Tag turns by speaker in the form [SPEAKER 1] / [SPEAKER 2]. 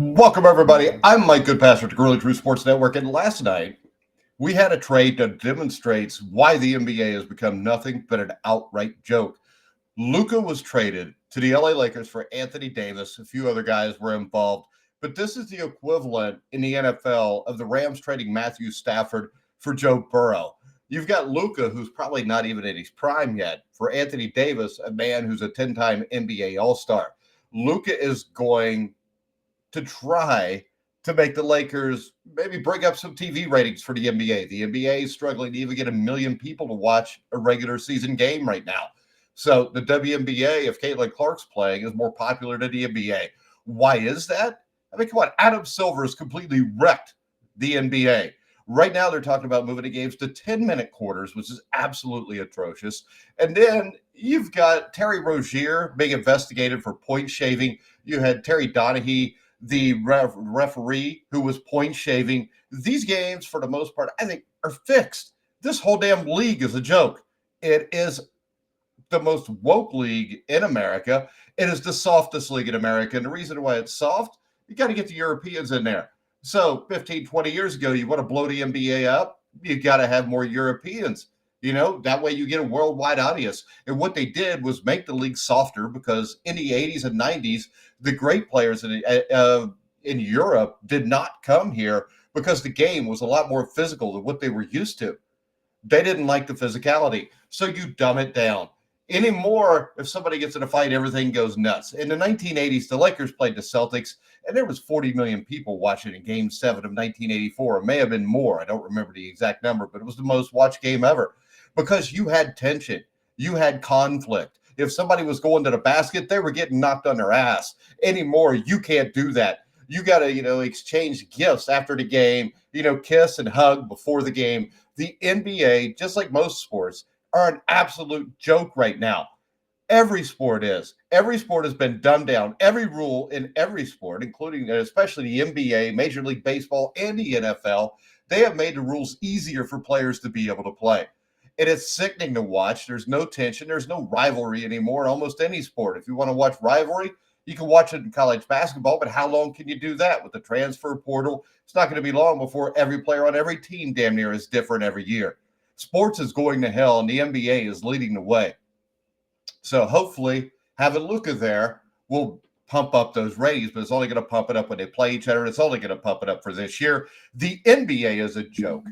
[SPEAKER 1] Welcome, everybody. I'm Mike Goodpaster at the Gorilla True Sports Network, and last night we had a trade that demonstrates why the NBA has become nothing but an outright joke. Luka was traded to the LA Lakers for Anthony Davis. A few other guys were involved, but this is the equivalent in the NFL of the Rams trading Matthew Stafford for Joe Burrow. You've got Luka, who's probably not even in his prime yet, for Anthony Davis, a man who's a 10-time NBA All-Star. Luka is going to try to make the Lakers maybe bring up some TV ratings for the NBA. The NBA is struggling to even get 1 million people to watch a regular season game right now. So the WNBA, if Caitlin Clark's playing, is more popular than the NBA. Why is that? I mean, come on, Adam Silver has completely wrecked the NBA. Right now, they're talking about moving the games to 10-minute quarters, which is absolutely atrocious. And then you've got Terry Rozier being investigated for point shaving. You had Terry Donahue, the referee, who was point shaving. These games, for the most part, I think are fixed. This whole damn league is a joke. It is the most woke league in America. It is the softest league in America. And the reason why it's soft, you got to get the Europeans in there. So 15, 20 years ago, you want to blow the NBA up, you got to have more Europeans. You know, that way you get a worldwide audience. And what they did was make the league softer, because in the 80s and 90s, the great players in Europe did not come here because the game was a lot more physical than what they were used to. They didn't like the physicality, so you dumb it down. Anymore, if somebody gets in a fight, everything goes nuts. In the 1980s, the Lakers played the Celtics, and there was 40 million people watching in Game 7 of 1984. It may have been more. I don't remember the exact number, but it was the most watched game ever because you had tension. You had conflict. If somebody was going to the basket, they were getting knocked on their ass. Anymore, you can't do that. You got to, exchange gifts after the game, kiss and hug before the game. The NBA, just like most sports, are an absolute joke right now. Every sport is. Every sport has been dumbed down. Every rule in every sport, including especially the NBA, Major League Baseball, and the NFL, they have made the rules easier for players to be able to play. And it's sickening to watch. There's no tension. There's no rivalry anymore in almost any sport. If you want to watch rivalry, you can watch it in college basketball, but how long can you do that with the transfer portal? It's not going to be long before every player on every team damn near is different every year. Sports is going to hell, and the NBA is leading the way. So hopefully having Luka there will pump up those ratings, but it's only going to pump it up when they play each other. It's only going to pump it up for this year. The NBA is a joke.